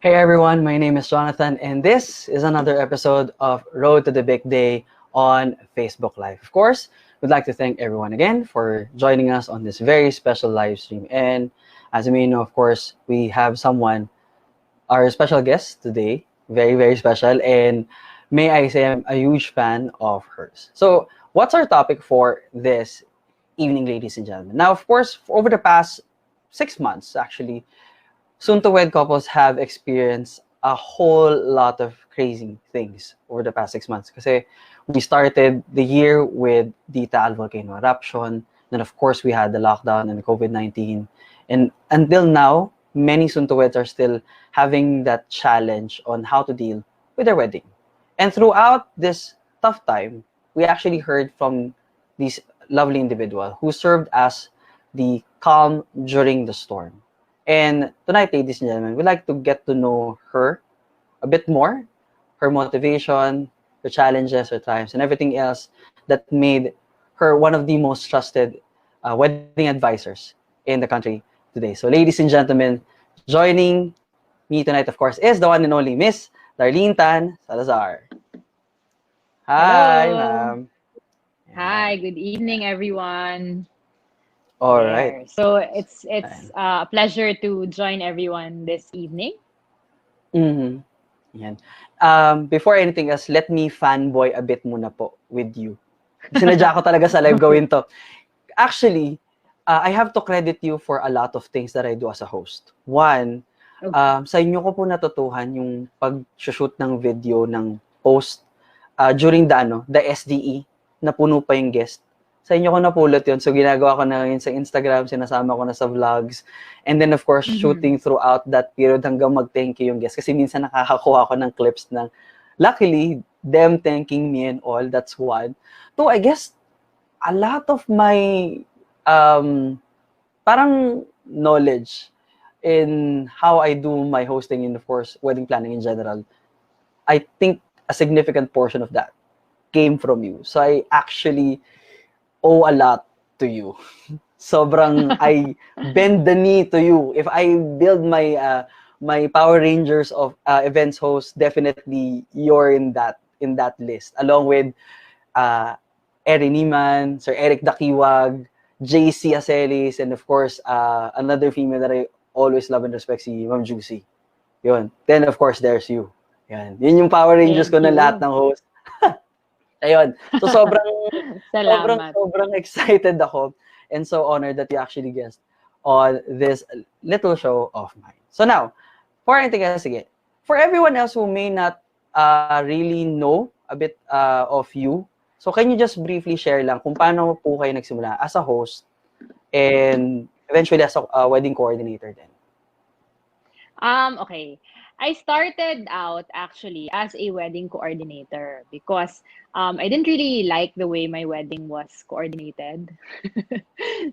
Hey everyone, my name is Jonathan, and this is another episode of Road to the Big Day on Facebook Live. Of course, we'd like to thank everyone again for joining us on this very special live stream. And as you may know, of course, we have our special guest today, very, very special, and may I say I'm a huge fan of hers. So, what's our topic for this evening, ladies and gentlemen? Now, of course, over the past 6 months, actually, soon-to-wed couples have experienced a whole lot of crazy things over the past 6 months. Kasi we started the year with the Taal volcano eruption. Then, of course, we had the lockdown and COVID-19. And until now, many soon-to-weds are still having that challenge on how to deal with their wedding. And throughout this tough time, we actually heard from this lovely individual who served as the calm during the storm. And tonight, ladies and gentlemen, we'd like to get to know her a bit more, her motivation, her challenges, her triumphs, and everything else that made her one of the most trusted wedding advisors in the country today. So, ladies and gentlemen, joining me tonight, of course, is the one and only Miss Darlene Tan Salazar. Hi, Hello. ma'am. Hi, good evening, everyone. All right. There. So it's a pleasure to join everyone this evening. Mm-hmm. Yan. Before anything else, let me fanboy a bit muna po with you. Sinadya ko talaga sa live gawin to. Actually, I have to credit you for a lot of things that I do as a host. One, sa inyo ko po natutuhan yung pag-shoot ng video ng post during the SDE, na puno pa yung guest. Sa inyo ko napulot yun. So, ginagawa ko na yun sa Instagram, sinasama ko na sa vlogs. And then, of course, shooting throughout that period hanggang mag-thank you yung guest. Kasi minsan nakakakuha ko ng clips ng, luckily, them thanking me and all. That's one. Two, I guess, a lot of my parang knowledge in how I do my hosting and, of course, wedding planning in general, I think a significant portion of that came from you. So, I actually owe a lot to you. Sobrang I bend the knee to you. If I build my Power Rangers of events host, definitely you're in that list, along with Eri Niman, Sir Eric Dakiwag, JC Acelis, and of course another female that I always love and respect, si Ma'am Juicy. Yun. Then of course there's you. Yan. Yun yung Power Rangers ko na lahat ng host. Ayun. So sobrang excited ako and so honored that you actually guest on this little show of mine. So now, for anything else again, for everyone else who may not really know a bit of you. So can you just briefly share lang kung paano po kayo nagsimula as a host and eventually as a wedding coordinator then? Okay. I started out actually as a wedding coordinator because I didn't really like the way my wedding was coordinated.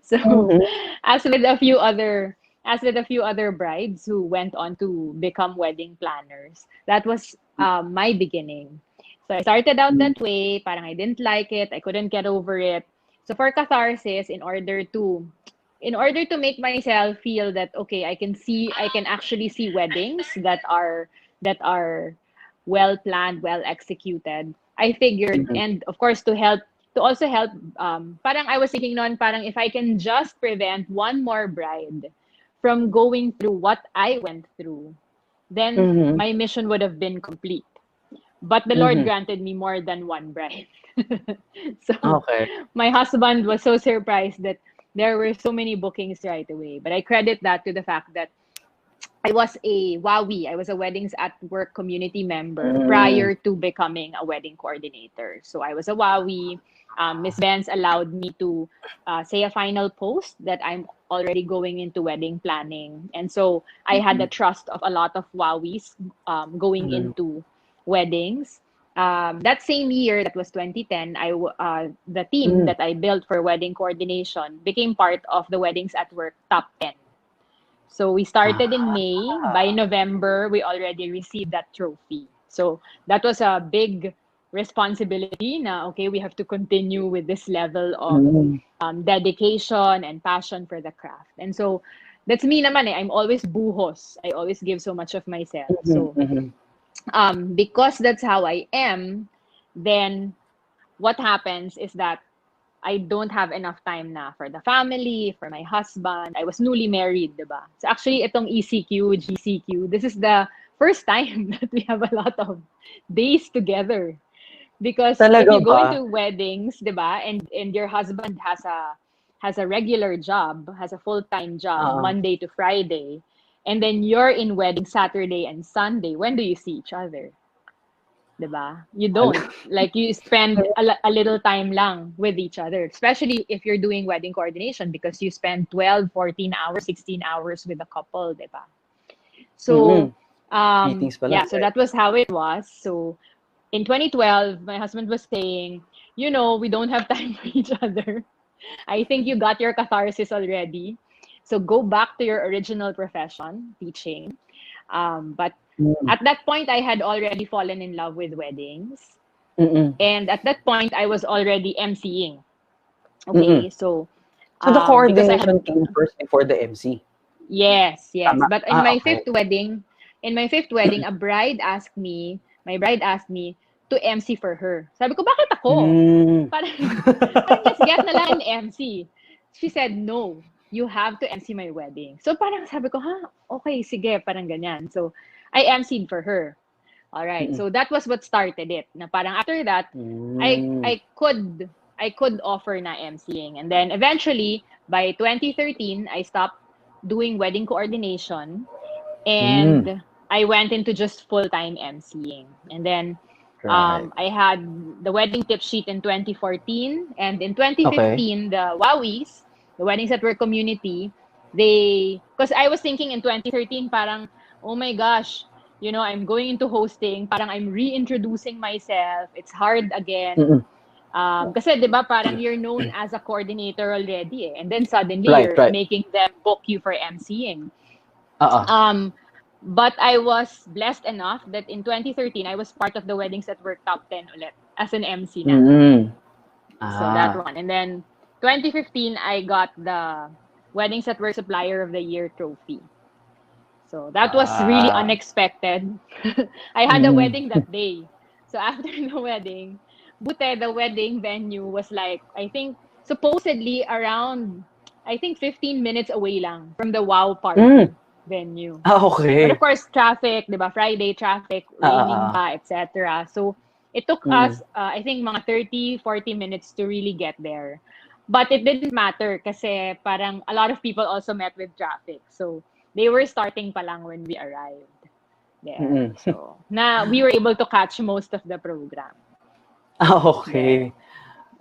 So, Mhm. as with a few other as with a few other brides who went on to become wedding planners, that was my beginning. So I started out that way. Parang I didn't like it. I couldn't get over it. So for catharsis, in order to make myself feel that okay, I can actually see weddings that are well planned, well executed. I figured, Mhm. and of course to also help, parang I was thinking noon, parang if I can just prevent one more bride from going through what I went through, then Mhm. my mission would have been complete. But the Lord Mhm. granted me more than one bride. So Okay. my husband was so surprised that there were so many bookings right away. But I credit that to the fact that I was a WOWI. I was a Weddings at Work community member Mm. prior to becoming a wedding coordinator. So I was a WOWI. Miss Benz allowed me to say a final post that I'm already going into wedding planning. And so I had the Mhm. trust of a lot of WOWIs going Mhm. into weddings. That same year, that was 2010, the team Mhm. that I built for wedding coordination became part of the Weddings at Work top 10. So we started in Ah. May. By November, we already received that trophy. So that was a big responsibility. Now, okay, we have to continue with this level of Mm. dedication and passion for the craft. And so that's me naman eh. I'm always buhos. I always give so much of myself. Mhm. So Mhm. because that's how I am, then what happens is that I don't have enough time na for the family, for my husband. I was newly married, diba? So actually, itong ECQ, GCQ, this is the first time that we have a lot of days together. Because if Talaga you go ba? into weddings, diba, and your husband has a regular job, has a full-time job, Oo. Monday to Friday, and then you're in wedding Saturday and Sunday, when do you see each other? 'Di ba? You don't. Like you spend a little time lang with each other, especially if you're doing wedding coordination because you spend 12, 14 hours, 16 hours with a couple, 'di ba? Mm. So, Meetings pa lang, yeah, so right? that was how it was. So, in 2012, my husband was saying, we don't have time for each other. I think you got your catharsis already. So go back to your original profession, teaching. But Mm. at that point, I had already fallen in love with weddings. Mm. And at that point, I was already emceeing. Mm. Okay, so So the because I coordination had came first before the MC? yes, yes. Tama? But Okay. in my fifth wedding, my bride asked me to MC for her. Sabi ko, bakit ako? Hmm. Parang, parang let's get na lang an MC. She said, no, you have to MC my wedding. So parang sabi ko, ha, okay, sige, parang ganyan. So I MC'd for her. All right. Mm. So that was what started it. Na parang after that, I Hmm. I could I could offer na MCing. And then eventually by 2013, I stopped doing wedding coordination Hmm. and I went into just full-time MCing. And then Right. I had the wedding tip sheet in 2014 and in Okay. 2015 the Wowies, the Weddings at Work community, they because I was thinking in 2013 parang oh my gosh, I'm going into hosting, parang I'm reintroducing myself. It's hard again. Mm. Kasi 'di ba parang you're known as a coordinator already eh. And then suddenly Right, you're right. making them book you for MCing. Oo. Um, but I was blessed enough that in 2013, I was part of the Weddings at Work Top 10 ulit as an MC na. Mm. So that Ah. one. And then 2015, I got the Weddings at Work Supplier of the Year trophy. So that was really Ah. unexpected. I had a Mm. wedding that day. So after the wedding, Bute, the wedding venue was like, I think, supposedly around, I think 15 minutes away lang from the WOW Hmm. party venue. Ah, But of okay. course, traffic, di ba? Friday traffic, raining Oo. pa, etc. So it took Mm. us, I think, mga 30, 40 minutes to really get there. But it didn't matter kasi parang a lot of people also met with traffic. So they were starting pa lang when we arrived. There. So, we were able to catch most of the program. Okay. There.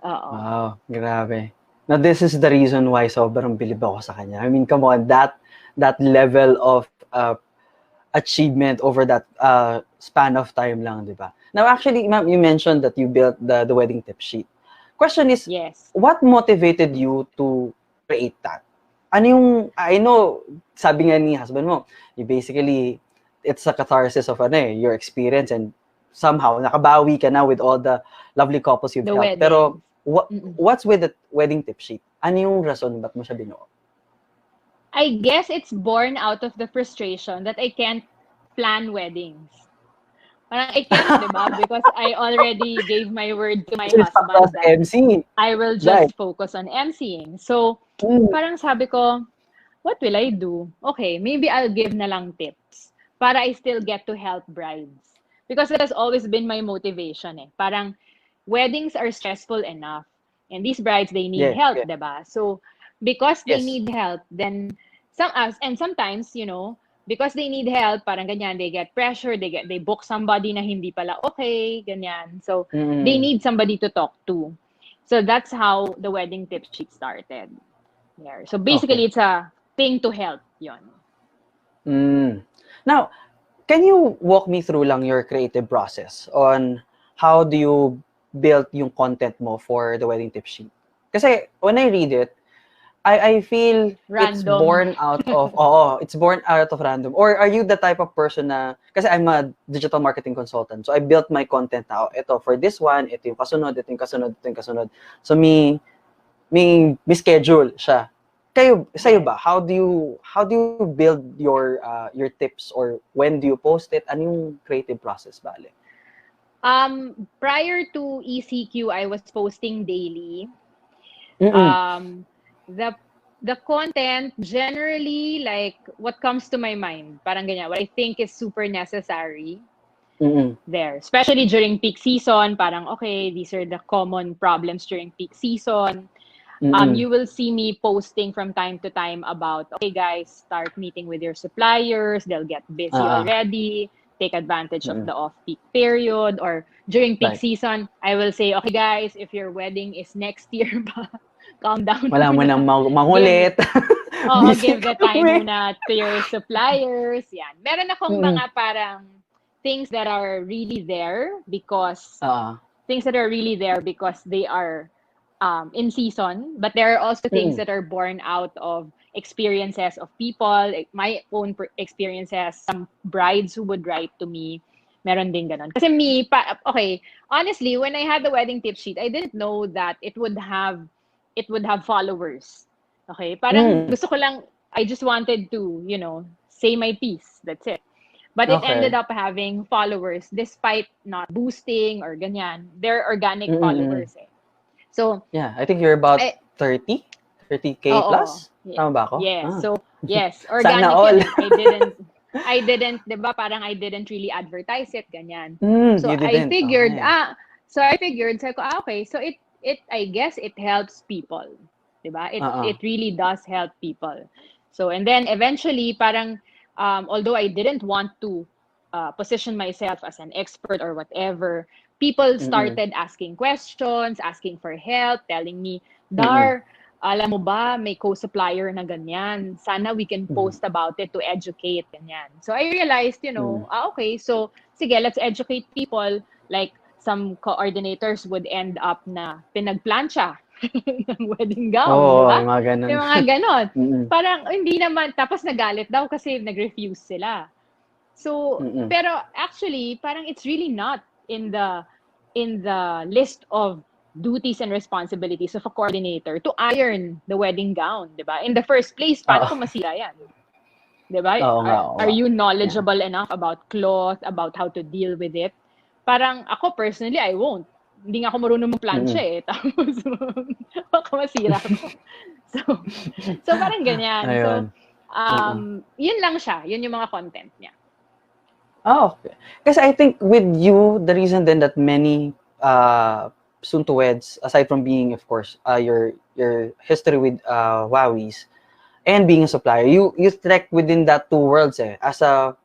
Oo. Wow, grabe. Now, this is the reason why sobrang bilib ako sa kanya. I mean, come on, that level of achievement over that span of time lang, di ba? Now, actually, ma'am, you mentioned that you built the wedding tip sheet. Question is, Yes. what motivated you to create that? Ano yung, I know, sabi nga ni husband mo, you basically, it's a catharsis of your experience, and somehow, nakabawi ka na with all the lovely couples you've The helped. Pero, weddings. what's with the wedding tip sheet? Ano yung rason ba't mo siya binuo? I guess it's born out of the frustration that I can't plan weddings. Parang I can't, di ba? Because I already gave my word to my husband that MC. I will just focus on emceeing. So, parang sabi ko, what will I do? Okay, maybe I'll give na lang tips para I still get to help brides. Because that has always been my motivation eh. Parang, weddings are stressful enough. And these brides, they need help, diba? So, because they need help, then, and sometimes, because they need help, parang ganyan, they get pressure, they book somebody na hindi pala okay, ganyan. So, they need somebody to talk to. So, that's how the wedding tip sheet started. Yeah. So, basically, it's a thing to help, yon. Now, can you walk me through lang your creative process on how do you build yung content mo for the wedding tip sheet? Kasi when I read it, I feel random. It's born out of it's born out of random. Or are you the type of person na, kasi I'm a digital marketing consultant, so I built my content now. Ito for this one, ito yung kasunod, ito yung kasunod, ito yung kasunod. So may schedule siya. Sa'yo ba? How do you build your tips, or when do you post it? Ano yung creative process bale? Prior to ECQ, I was posting daily. The content generally, like what comes to my mind, parang ganyan, what I think is super necessary. There, especially during peak season, parang okay, these are the common problems during peak season. You will see me posting from time to time about, okay guys, start meeting with your suppliers, they'll get busy already, take advantage of the off-peak period, or during peak season, I will say, okay guys, if your wedding is next year pa, calm down. Wala mo nang mangulit. Give the time muna to your suppliers. Yan. Meron akong mga parang things that are really there because they are in season, but there are also things that are born out of experiences of people, my own experiences, some brides who would write to me. Meron din ganon. Kasi honestly, when I had the wedding tip sheet, I didn't know that it would have followers. Okay? Parang gusto ko lang, I just wanted to, say my piece. That's it. But it ended up having followers despite not boosting or ganyan. They're organic followers eh. So, yeah, I think you're about 30K plus? Tama ba ako? Yes. So, yes, organic. Sana all. I didn't, 'di ba? Parang I didn't really advertise it ganyan. So I figured sabi ko, okay, so it I guess it helps people. 'Di ba? It really does help people. So, and then eventually parang although I didn't want to position myself as an expert or whatever, people started asking questions, asking for help, telling me, Dar, alam mo ba, may co-supplier na ganyan. Sana we can post about it to educate, ganyan. So I realized, okay, so sige, let's educate people. Like, some coordinators would end up na pinagplancha ng wedding gown, diba? Yung mga ganon. Yung mga ganon. Parang, hindi naman, tapos nagalit daw kasi nag-refuse sila. So, pero actually, parang it's really not in the list of duties and responsibilities of a coordinator to iron the wedding gown, diba? In the first place, paano kung masira yan? Diba? Are you knowledgeable enough about cloth, about how to deal with it? Parang ako, personally, I won't. Hindi nga ako marunong mag-plancha eh. Tapos, baka masira ako. So parang ganyan. So, yun lang siya. Yun yung mga content niya. Okay. Kasi I think with you, the reason then that many soon-to-weds, aside from being, of course, your history with Wowies and being a supplier, you trek within that two worlds eh. As a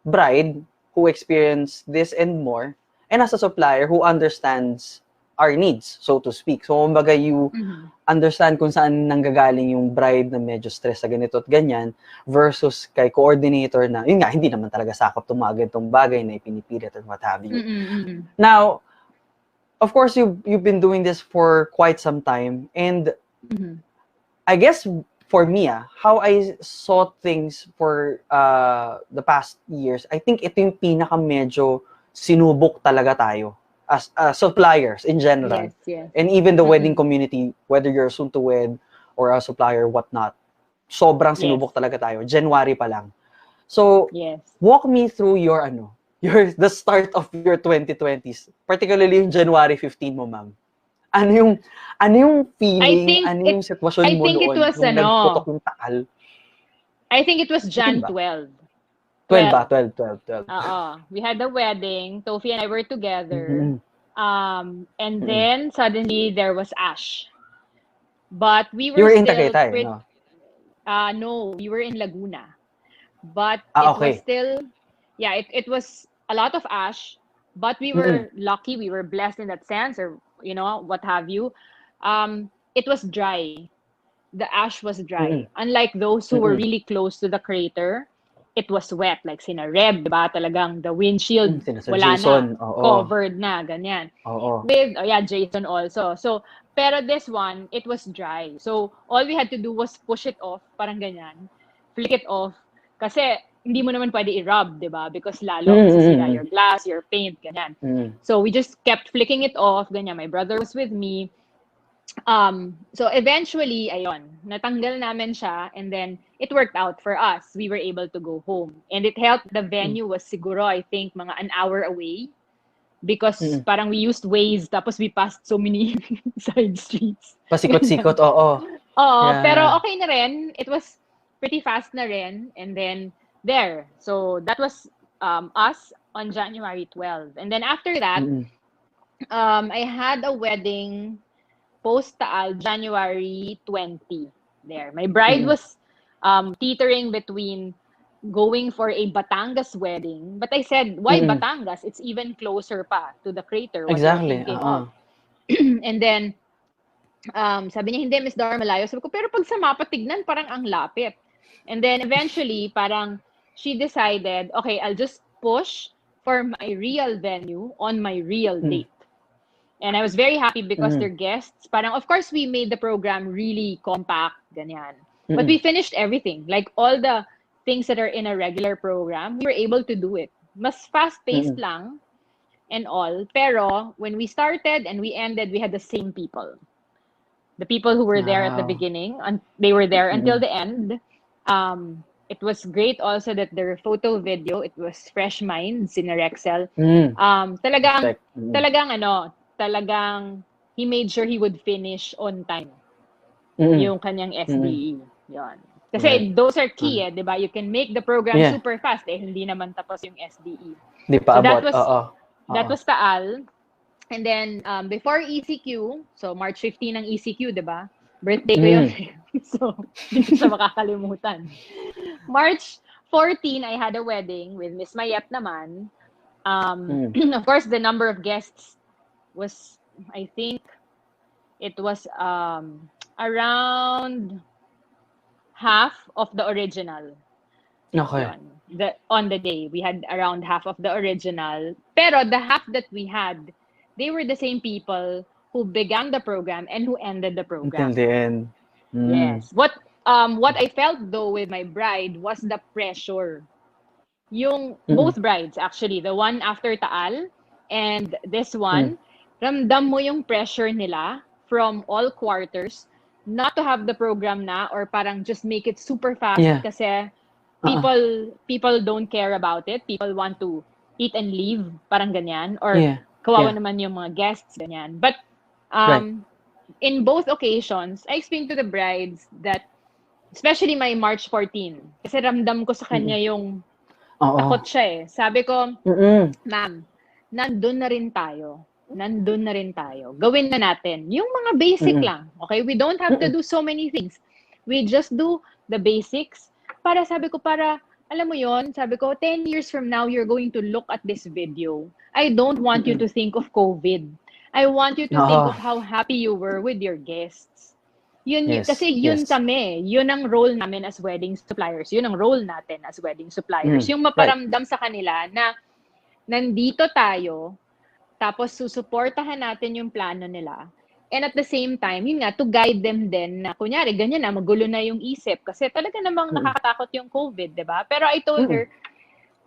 bride who experienced this and more, and as a supplier who understands our needs, so to speak. So, kumbaga, you understand kung saan nanggagaling yung bride na medyo stress sa ganito at ganyan versus kay coordinator na, yun nga, hindi naman talaga sakop itong mga ganitong bagay na ipinipilit and what have you. Now, of course, you've been doing this for quite some time, and I guess for me, how I saw things for the past years, I think ito yung pinaka medyo sinubok talaga tayo as suppliers in general. Yes. And even the wedding community, whether you're soon to wed or a supplier, whatnot, sobrang sinubok talaga tayo. January pa lang. So, walk me through the start of your 2020s, particularly yung January 15 mo, ma'am. Ano yung feeling, yung sitwasyon mo noon nung nagputok yung takal? I think it was Jan 12. 12 ba? 12. We had a wedding. Tofi and I were together. And then suddenly there was ash. But we were You were in still Tagaytay, no? No, we were in Laguna. But it was still, it was a lot of ash, but we were lucky, we were blessed in that sense, or what have you. It was dry. The ash was dry. Unlike those who were really close to the crater, it was wet, like sina Reb, diba? Talagang the windshield, wala Jason, na, covered na, ganyan. With, Jason also. So, pero this one, it was dry. So, all we had to do was push it off, parang ganyan, flick it off, kasi hindi mo naman pwede i-rub, diba? Because lalo masisira your glass, your paint, ganyan. So, we just kept flicking it off, ganyan. My brother was with me. So eventually, ayun, natanggal namin siya, and then it worked out for us. We were able to go home. And it helped. The venue was siguro, I think, mga an hour away. Because parang we used Waze, tapos we passed so many side streets. Pasikot-sikot, oo. Pero okay na rin. It was pretty fast na rin. And then, there. So, that was us on January 12. And then after that, I had a wedding post-Taal, January 20. There. My bride was teetering between going for a Batangas wedding. But I said, why Batangas? It's even closer pa to the crater. What Exactly. And then, sabi niya, hindi, Miss Dar, malayo. Sabi ko, pero pag sa mapa tignan, parang ang lapit. And then eventually, parang she decided, okay, I'll just push for my real venue on my real date. And I was very happy because their guests, parang, of course, we made the program really compact, ganyan. But we finished everything. Like, all the things that are in a regular program, we were able to do it. Mas fast-paced lang and all. Pero, when we started and we ended, we had the same people. The people who were there at the beginning, and they were there until the end. It was great also that their photo video, it was Fresh Minds in Rexel. Talagang he made sure he would finish on time yung kanyang SDE. Yon. Kasi those are key, di ba? You can make the program super fast, hindi naman tapos yung SDE. Di pa so abot. That was Taal. And then, before ECQ, so March 15 ang ECQ, di ba? Birthday ko yun. So, hindi ko siya makakalimutan. March 14, I had a wedding with Miss Mayep naman. Of course, the number of guests was, I think, it was around half of the original. Okay. On the day, we had around half of the original. Pero the half that we had, they were the same people who began the program and who ended the program. Until the end. Yes. What I felt though with my bride was the pressure. Yung both brides actually, the one after Taal and this one, ramdam mo yung pressure nila from all quarters not to have the program na, or parang just make it super fast kasi people don't care about it. People want to eat and leave, parang ganyan, or kawawa naman yung mga guests, ganyan. But in both occasions, I explained to the brides that, especially my March 14, kasi ramdam ko sa kanya yung takot siya eh. Sabi ko, ma'am, nandun na rin tayo. Gawin na natin. Yung mga basic lang. Okay? We don't have to do so many things. We just do the basics. Para sabi ko, para alam mo yon, sabi ko, 10 years from now, you're going to look at this video. I don't want you to think of COVID. I want you to think Oo. of how happy you were with your guests. Yun, kasi Yes, yun yes. kami, yun ang role namin as wedding suppliers. Yun ang role natin as wedding suppliers. Yung Right. maparamdam sa kanila na nandito tayo, tapos susuportahan natin yung plano nila. And at the same time, yun nga, to guide them din na, kunyari, ganyan na, magulo na yung isip. Kasi talaga namang nakakatakot yung COVID, di ba? Pero I told her,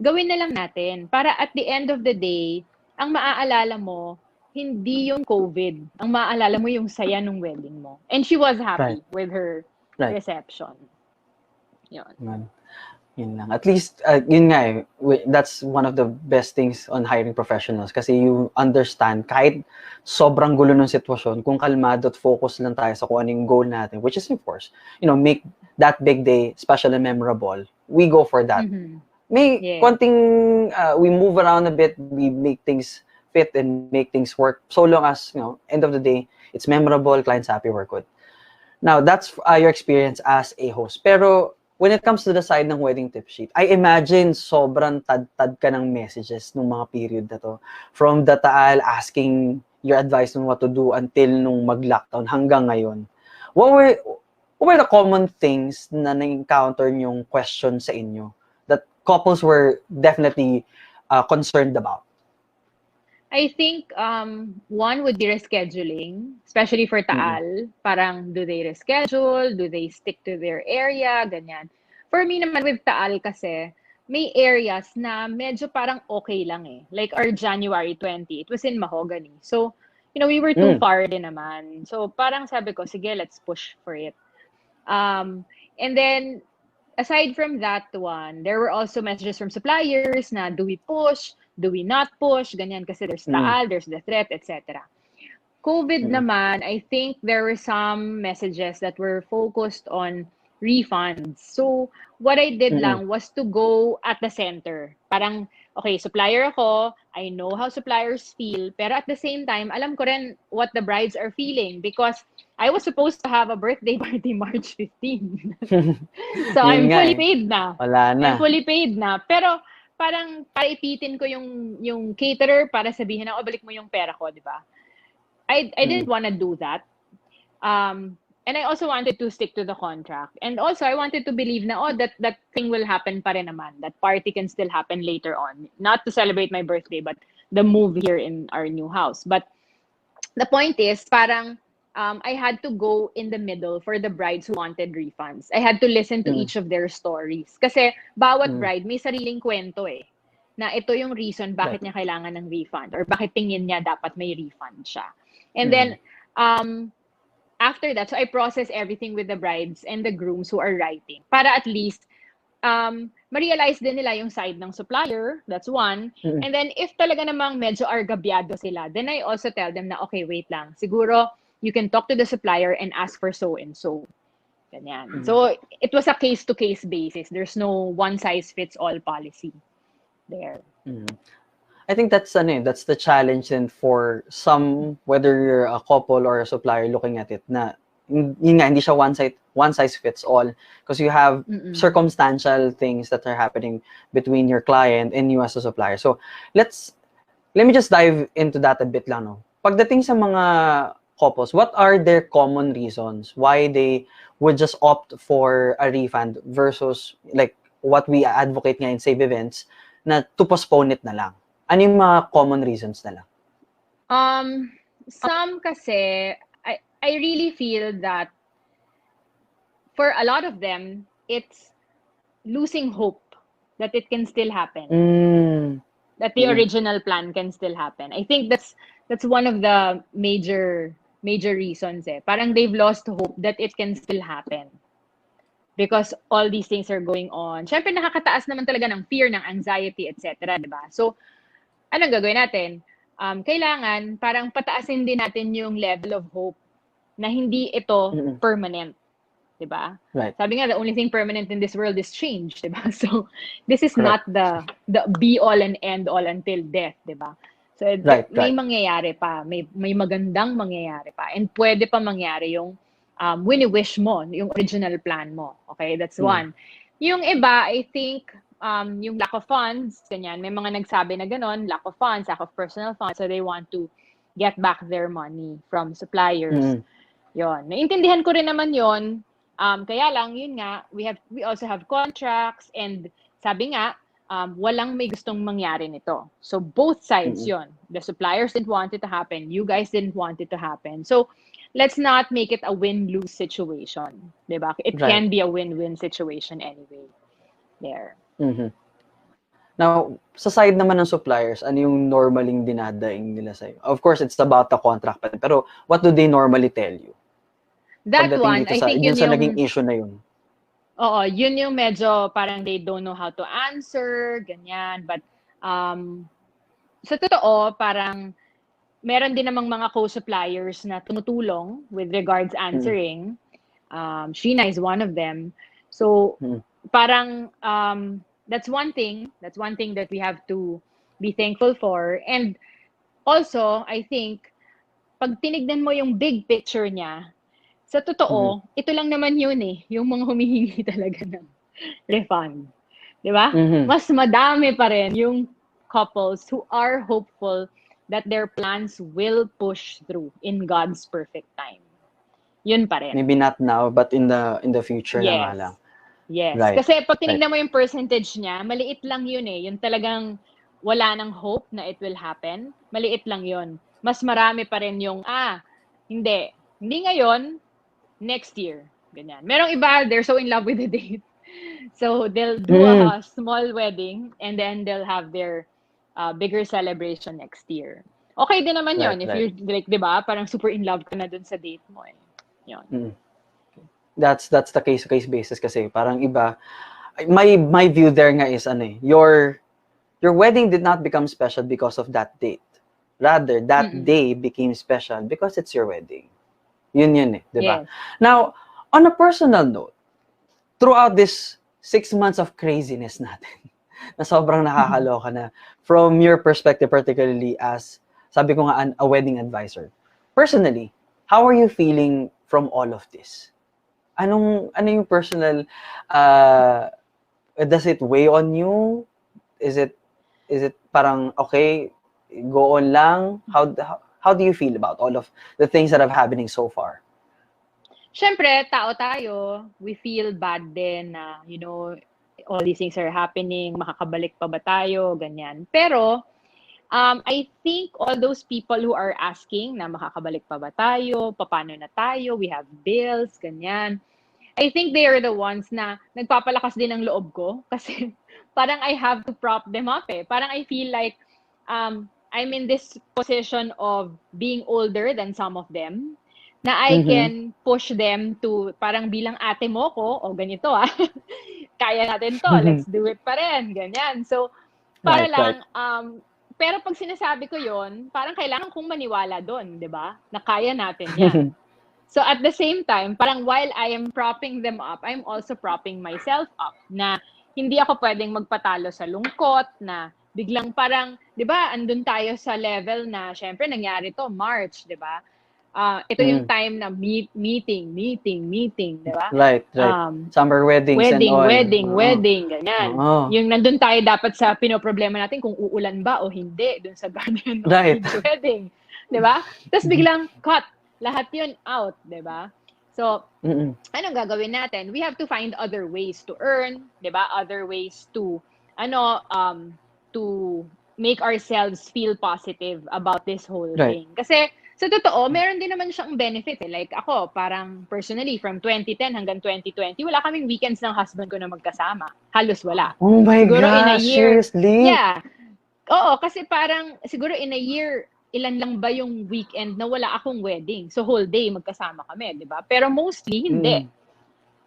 gawin na lang natin. Para at the end of the day, ang maaalala mo, hindi yung COVID. Ang maaalala mo yung saya ng wedding mo. And she was Right. happy with her Right. reception. Yun. Man. Yun lang. At least, yun nga eh, that's one of the best things on hiring professionals kasi you understand kahit sobrang gulo ng sitwasyon, kung kalmado at focus lang tayo sa kung ano yung goal natin, which is of course, make that big day special and memorable, we go for that. May konting, we move around a bit, we make things fit and make things work so long as, end of the day, it's memorable, clients happy, we're good. Now, that's your experience as a host. Pero, when it comes to the side ng wedding tip sheet, I imagine sobrang tad-tad ka ng messages nung mga period na to. From the Taal asking your advice on what to do until nung mag-lockdown hanggang ngayon. What were the common things na na-encounter yung question sa inyo that couples were definitely concerned about? I think one would be rescheduling, especially for Taal. Parang do they reschedule? Do they stick to their area? Ganyan. For me naman with Taal kasi, may areas na medyo parang okay lang eh. Like our January 20, it was in Mahogany. So, we were too far din naman. So, parang sabi ko, sige, let's push for it. And then, aside from that one, there were also messages from suppliers na do we push? Do we not push? Ganyan kasi there's Taal, there's the threat, etc. COVID naman, I think there were some messages that were focused on refunds. So, what I did lang was to go at the center. Parang, okay, supplier ako, I know how suppliers feel, pero at the same time, alam ko rin what the brides are feeling because I was supposed to have a birthday party March 15. So, I'm fully paid na. Wala na. I'm fully paid na. Pero, parang paipitin ko yung caterer para sabihin na, balik mo yung pera ko, di ba? I didn't want to do that. And I also wanted to stick to the contract. And also, I wanted to believe na, that thing will happen pa rin naman. That party can still happen later on. Not to celebrate my birthday, but the move here in our new house. But the point is, parang, I had to go in the middle for the brides who wanted refunds. I had to listen to each of their stories. Kasi bawat bride may sariling kwento eh. Na ito yung reason bakit niya kailangan ng refund or bakit tingin niya dapat may refund siya. And then, after that, so I process everything with the brides and the grooms who are writing. Para at least, ma-realize din nila yung side ng supplier. That's one. And then, if talaga namang medyo argabyado sila, then I also tell them na, okay, wait lang. Siguro, you can talk to the supplier and ask for so and so. Ganyan. So, it was a case-to-case basis. There's no one-size-fits-all policy there. I think that's the challenge then for some, whether you're a couple or a supplier looking at it, na yun nga, hindi siya one size fits all because you have circumstantial things that are happening between your client and you as a supplier. So, let me just dive into that a bit lang, no? Pagdating sa mga couples, what are their common reasons why they would just opt for a refund versus like what we advocate nga in Save Events na to postpone it na lang? Ano yung mga common reasons na lang? Some kasi, I really feel that for a lot of them, it's losing hope that it can still happen. That the original plan can still happen. I think that's one of the major reasons eh. Parang they've lost hope that it can still happen. Because all these things are going on. Siyempre, nakakataas naman talaga ng fear, ng anxiety, etc. Diba? So, anong gagawin natin? Kailangan parang pataasin din natin yung level of hope na hindi ito permanent. Diba? Right. Sabi nga, the only thing permanent in this world is change. Diba? So, this is not the be-all and end-all until death. Diba? So, may mangyayari pa. May magandang mangyayari pa. And pwede pa mangyari yung wini-wish mo, yung original plan mo. Okay? That's one. Yung iba, I think, yung lack of funds, ganyan. May mga nagsabi na ganon, lack of funds, lack of personal funds, so they want to get back their money from suppliers. Yon. Naintindihan ko rin naman yon. Kaya lang, yun nga, we also have contracts, and sabi nga, walang may gustong mangyari nito. So both sides yon. The suppliers didn't want it to happen. You guys didn't want it to happen. So let's not make it a win-lose situation. Diba? It can be a win-win situation anyway. There. Now, sa side naman ng suppliers, ano yung normaling dinadaing nila sa'yo? Of course, it's about the contract pa rin. Pero what do they normally tell you? That one, I think yun sa naging issue na yun. Oo, yun yung medyo parang they don't know how to answer, ganyan. But sa totoo, parang meron din namang mga co-suppliers na tumutulong with regards answering. Sheena is one of them. So, parang that's one thing that we have to be thankful for. And also, I think, pag tinignan mo yung big picture niya, sa totoo, ito lang naman yun yung mga humihingi talaga ng refund. Di ba? Mas madami pa rin yung couples who are hopeful that their plans will push through in God's perfect time. Yun pa rin. Maybe not now, but in the future na nga lang. Yes. Right. Kasi pag tinignan mo yung percentage niya, maliit lang yun Yung talagang wala nang hope na it will happen. Maliit lang yun. Mas marami pa rin yung, hindi ngayon, next year. Ganyan. Merong iba, they're so in love with the date. So they'll do a small wedding and then they'll have their bigger celebration next year. Okay din naman yun. If you're like, di ba, parang super in love ka na dun sa date mo Yun. That's the case-to-case basis kasi parang iba, my view there nga is your wedding did not become special because of that date. Rather, that day became special because it's your wedding. Yun di ba? Yes. Now, on a personal note, throughout this 6 months of craziness natin, na sobrang nakakaloka na, from your perspective, particularly as, sabi ko nga, a wedding advisor. Personally, how are you feeling from all of this? Ano yung personal, does it weigh on you? Is it parang, okay, go on lang? How do you feel about all of the things that are happening so far? Siyempre, tao tayo. We feel bad din na, all these things are happening. Makakabalik pa ba tayo? Ganyan. Pero, I think all those people who are asking na makakabalik pa ba tayo? Paano na tayo? We have bills, ganyan. I think they are the ones na nagpapalakas din ng loob ko kasi parang I have to prop them up Parang I feel like I'm in this position of being older than some of them na I can push them to parang bilang ate mo ko o ganito kaya natin to, let's do it pa rin, ganyan. So, para lang, pero pag sinasabi ko yon parang kailangan kong maniwala doon, di ba? Na kaya natin yan. So at the same time, parang while I am propping them up, I'm also propping myself up na hindi ako pwedeng magpatalo sa lungkot na biglang parang, di ba, andun tayo sa level na, syempre, nangyari to, March, di ba? Ito yung time na meeting, di ba? Right. Summer weddings and all. Wedding, ganyan. Yung nandun tayo dapat sa pinoproblema natin kung uulan ba o hindi dun sa garden of wedding. Di ba? Tapos biglang cut. Lahat yun out, di ba? So, anong gagawin natin? We have to find other ways to earn, di ba? Other ways to, to make ourselves feel positive about this whole thing. Kasi, sa totoo, meron din naman siyang benefit Like ako, parang personally, from 2010 hanggang 2020, wala kaming weekends ng husband ko na magkasama. Halos wala. Oh my siguro gosh, in a year, seriously? Yeah. Oo, kasi parang, siguro in a year, ilan lang ba yung weekend na wala akong wedding? So, whole day magkasama kami, di ba? Pero mostly, hindi.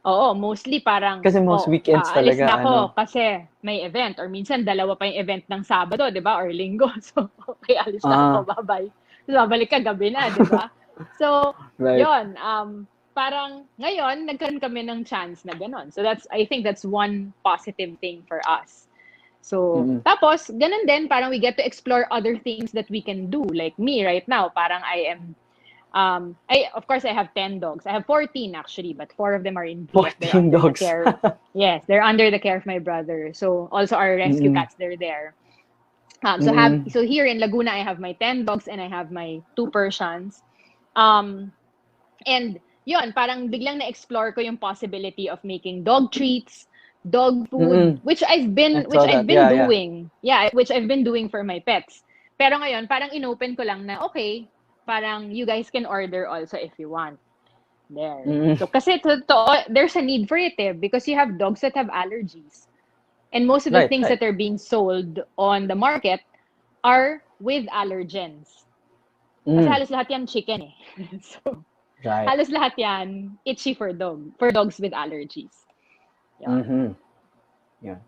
Oo, mostly parang, kasi most weekends alis talaga, na ako kasi may event. Or minsan, dalawa pa yung event ng Sabado, di ba? Or Linggo. So, okay, alis na ako, bye-bye. So, babalik ka gabi na, di ba? So, yun. Parang, ngayon, nagkaroon kami ng chance na gano'n. So, I think that's one positive thing for us. So, tapos, ganun din, parang we get to explore other things that we can do. Like me right now, parang I am Of course, I have 10 dogs. I have 14 actually, but 4 of them are in VF. They're 14 under the dogs. care. Yes, they're under the care of my brother. So also our rescue Mm-mm. cats, they're there. Mm-mm. So here in Laguna, I have my 10 dogs and I have my 2 Persians. Um, and yun, parang biglang na-explore ko yung possibility of making dog treats, dog food, Mm-mm. I which saw I've that. been Yeah, yeah. doing. Yeah, which I've been doing for my pets. Pero ngayon, parang inopen ko lang na, okay, parang you guys can order also if you want. There. Mm-mm. So, kasi there's a need for it because you have dogs that have allergies. And most of the Right, things right. that are being sold on the market are with allergens. Kasi Mm. halos lahat yan chicken eh. So, Right. halos lahat yan itchy for dogs with allergies. Yun. Mm-hmm. Yeah.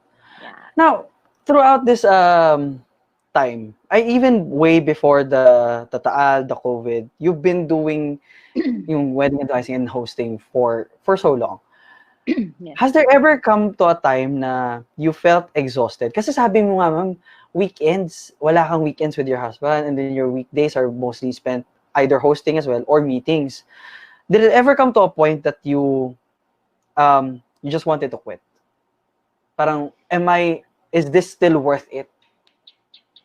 Yeah. Now, throughout this time, I even way before the Taal, the COVID, you've been doing yung wedding advising and hosting for so long. Yes. Has there ever come to a time na you felt exhausted? Kasi sabi mo nga, ma'am, weekends, wala kang weekends with your husband and then your weekdays are mostly spent either hosting as well or meetings. Did it ever come to a point that you just wanted to quit? Parang, is this still worth it?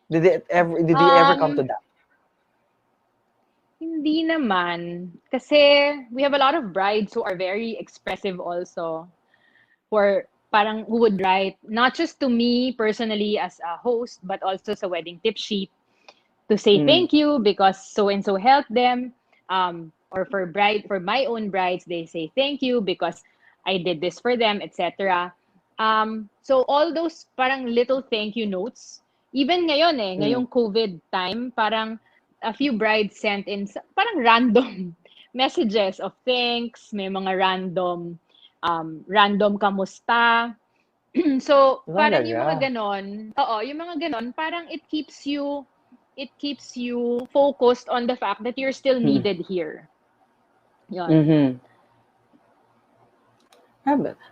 Did you ever come to Um, that? Hindi naman. Kasi we have a lot of brides who are very expressive also. Who would write, not just to me personally as a host, but also sa wedding tip sheet to say Mm. thank you because so and so helped them. Or for my own brides, they say thank you because I did this for them, etc. So all those parang little thank you notes, even ngayon Mm. ngayong COVID time, parang a few brides sent in parang random messages of thanks, may mga random kamusta. So, parang yung mga Talaga. ganon, oo, yung mga ganon, parang it keeps you focused on the fact that you're still Mm. needed here. Yon. Mm-hmm.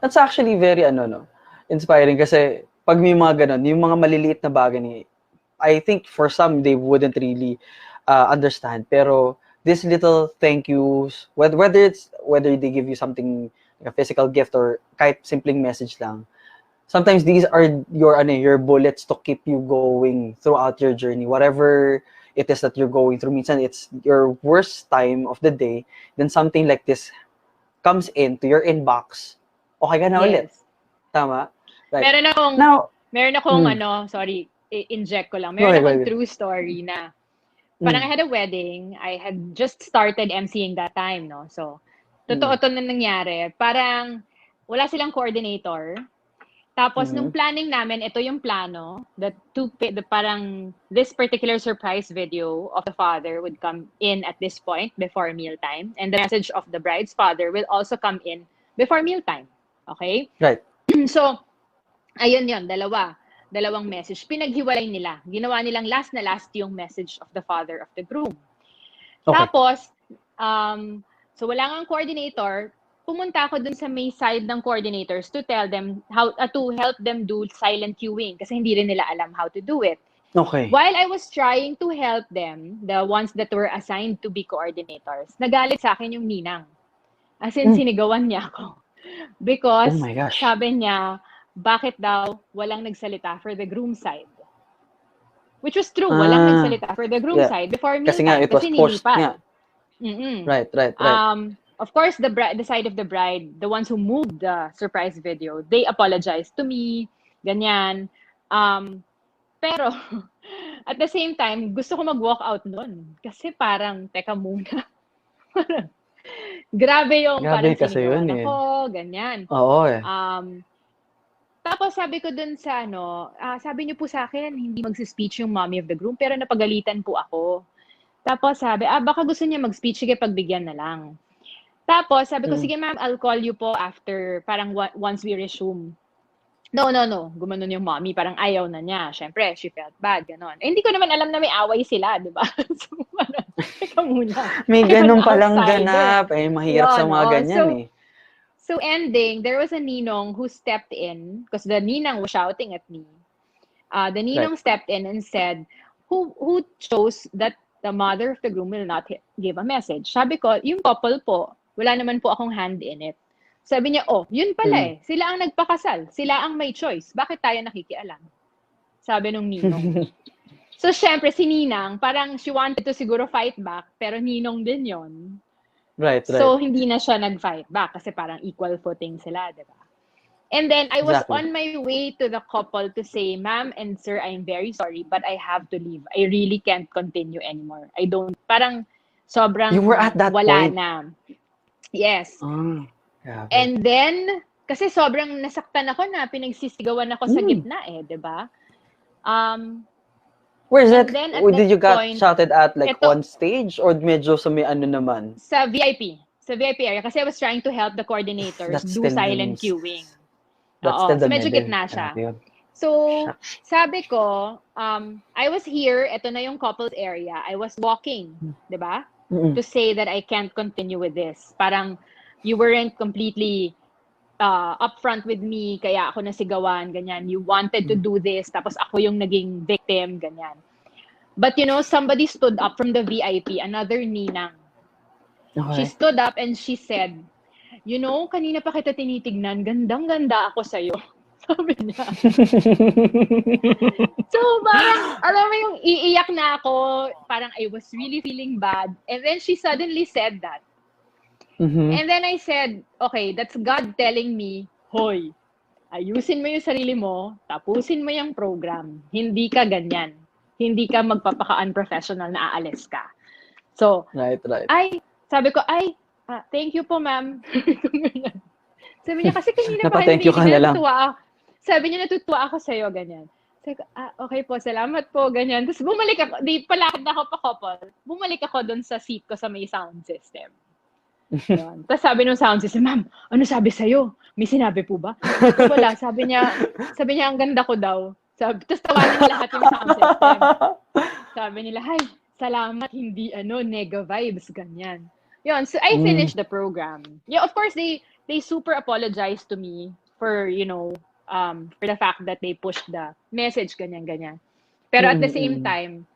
That's actually very no, inspiring kasi pag may mga ganun, yung mga maliliit na bagay ni I think for some they wouldn't really understand pero these little thank yous whether they give you something like a physical gift or kahit simpleng message lang, sometimes these are your bullets to keep you going throughout your journey, whatever it is that you're going through. Minsan it's your worst time of the day, then something like this comes into your inbox, okay ka na ulit. Yes. Tama? Right. Meron akong, Now, meron akong mm, sorry, inject ko lang. go Meron ahead, go akong ahead. true story na parang I Mm, had a wedding. I had just started emceeing that time, no? So, totoo mm, to na nangyari. Parang wala silang coordinator. Tapos, nung mm. planning namin, ito yung plano, parang this particular surprise video of the father would come in at this point before mealtime. And the message of the bride's father will also come in before mealtime. Okay? Right. So, ayun yun, dalawang message. Pinaghiwalay nila. Ginawa nilang last na last yung message of the father of the groom. Okay. Tapos, so wala nga coordinator, pumunta ako dun sa may side ng coordinators to tell them to help them do silent queuing kasi hindi rin nila alam how to do it. Okay. While I was trying to help them, the ones that were assigned to be coordinators, nagalit sa akin yung ninang. As in, Mm. sinigawan niya ako. Oh Because, my gosh. sabi niya, bakit daw walang nagsalita for the groom side? Which was true, walang Ah, nagsalita for the groom yeah. side before Kasi nga mealtime it was kasi post nilipat. nga. Mm-mm. Right, right, right. Of course, the side of the bride, the ones who moved the surprise video, they apologized to me, ganyan. Pero, at the same time, gusto ko mag-walk out nun. Kasi parang, teka muna. Grabe yung Grabe parang kasi yun sinigawan eh. ako, ganyan. Oo eh. Tapos sabi ko dun sa sabi niyo po sa akin, hindi magsi-speech yung mommy of the groom, pero napagalitan po ako. Tapos sabi, baka gusto niya mag-speech, sige, pagbigyan na lang. Tapos sabi ko, Mm. sige ma'am, I'll call you po after, parang once we resume. No. Gumanon yung mommy, parang ayaw na niya. Syempre, she felt bad, ganon. Eh, hindi ko naman alam na may away sila, di ba? So, parang, teka muna. May I'm an ganun palang outsider. ganap. Eh, mahirap sa Yun, mga ganyan eh. So ending, there was a ninong who stepped in because the ninang was shouting at me. The Right. ninong stepped in and said, "Who chose that the mother of the groom will not give a message. Sabi ko, yung couple po, wala naman po akong hand in it. Sabi niya, oh, yun pala sila ang nagpakasal. Sila ang may choice. Bakit tayo nakikialam? Sabi nung ninong. So, syempre, si Ninang, parang she wanted to siguro fight back, pero ninong din yon. Right. So, hindi na siya nag-fight back kasi parang equal footing sila, diba? And then, I was on my way to the couple to say, ma'am and sir, I'm very sorry, but I have to leave. I really can't continue anymore. I don't, parang sobrang You were at that wala point? na. Yes. Yeah. And then, kasi sobrang nasaktan ako na pinagsisigawan ako sa gitna di ba? Where is it? Then, Did you got point, shouted at like on stage or medyo sa may ano naman? Sa VIP. Sa VIP area. Kasi I was trying to help the coordinators do silent queuing. Oo. So, medyo gitna siya. So, sabi ko, I was here, ito na yung couples area. I was walking, di ba? To say that I can't continue with this. Parang, you weren't completely upfront with me, kaya ako nasigawan, ganyan. You wanted to do this, tapos ako yung naging victim, ganyan. But, somebody stood up from the VIP, another ninang. Okay. She stood up and she said, kanina pa kita tinitignan, gandang-ganda ako sa'yo. Sabi niya. So, parang, alam mo yung iiyak na ako, parang I was really feeling bad. And then she suddenly said that. And then I said, okay, that's God telling me, hoy, ayusin mo yung sarili mo, tapusin mo yung program. Hindi ka ganyan. Hindi ka magpapaka-unprofessional na aalis ka. So, right. Sabi ko, thank you po, ma'am. Sabi niya, kasi kanina pa thank you ka na lang. Sabi niya, natutuwa ako sa'yo, ganyan. Sabi ko, okay po, salamat po, ganyan. Tapos bumalik ako, palakad na ako pa couple, bumalik ako doon sa seat ko sa may sound system. Tapos sabi nung sound system, ma'am, ano sabi sa'yo? May sinabi po ba? So, wala, sabi niya, ang ganda ko daw. Tapos tawanan lahat yung sound system. Sabi nila, hi, salamat, hindi nega vibes, ganyan. Yun, so I finished the program. Yeah, of course, they super apologized to me for, for the fact that they pushed the message, ganyan. Pero at the same time,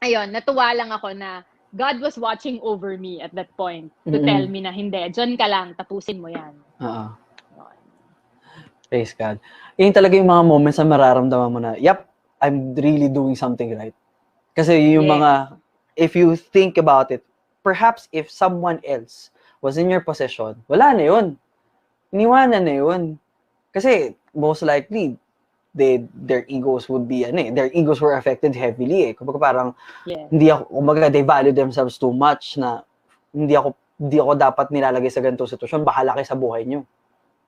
ayun, natuwa lang ako na God was watching over me at that point to tell me na hindi, dyan ka lang, tapusin mo yan. Praise God. Yun talaga yung mga moments na mararamdaman mo na, yep, I'm really doing something right. Kasi yung mga, if you think about it, perhaps if someone else was in your possession, wala na yun. Iniwanan na yun. Kasi most likely, their egos would be, their egos were affected heavily. Kumbaga parang, they value themselves too much na hindi ako dapat nilalagay sa ganitong sitwasyon, bahala kayo sa buhay nyo.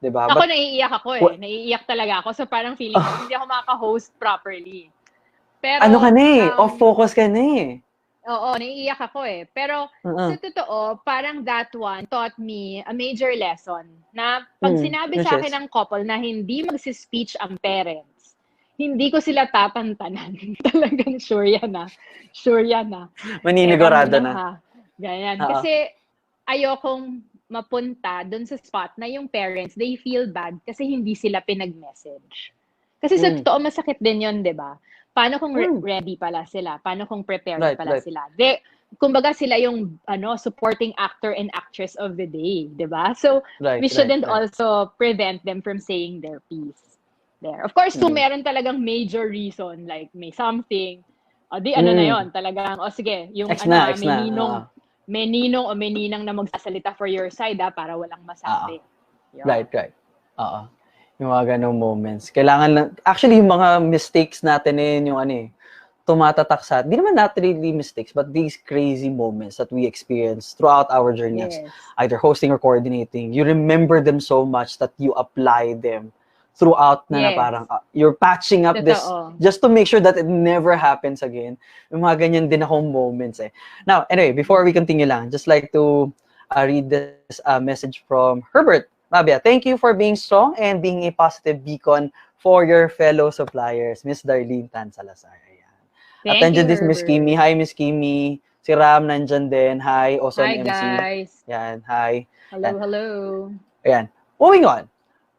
Diba? Ako naiiyak ako naiiyak talaga ako. So parang feeling ko, hindi ako maka-host properly. Pero, ano ka na off-focus ka na Oo, naiiyak ako Pero sa totoo, parang that one taught me a major lesson na pag sinabi sa akin ng couple na hindi magsi-speech ang parents, hindi ko sila tatantanan. Talagang sure yan na. Maninigurado na. Ganyan. Kasi ayokong mapunta doon sa spot na yung parents, they feel bad kasi hindi sila pinag-message. Kasi sa totoo, masakit din yun, di ba? Paano kung ready pala sila? Paano kung prepared pala sila? Kumbaga sila yung supporting actor and actress of the day, di ba? So, we shouldn't also prevent them from saying their piece. There. Of course, kung meron talagang major reason, like may something, na yon talagang, sige, yung may ninong o may ninang na magsasalita for your side, para walang masabi. Right. Yung mga ganong moments. Kailangan lang, actually, yung mga mistakes natin yung tumatatak sa, di naman not really mistakes, but these crazy moments that we experience throughout our journey as either hosting or coordinating, you remember them so much that you apply them throughout na parang, you're patching up this, just to make sure that it never happens again. Yung mga ganyan din akong moments Now, anyway, before we continue lang, just like to read this message from Herbert. Mabia, thank you for being strong and being a positive beacon for your fellow suppliers. Miss Darlene Tan, Salazar. Ayan. At nandiyan din si Miss Kimi. Hi, Miss Kimi. Si Ram nandyan din. Hi, also Hi, Emcee. guys. Yan, hi. Hello. Ayan. Moving on.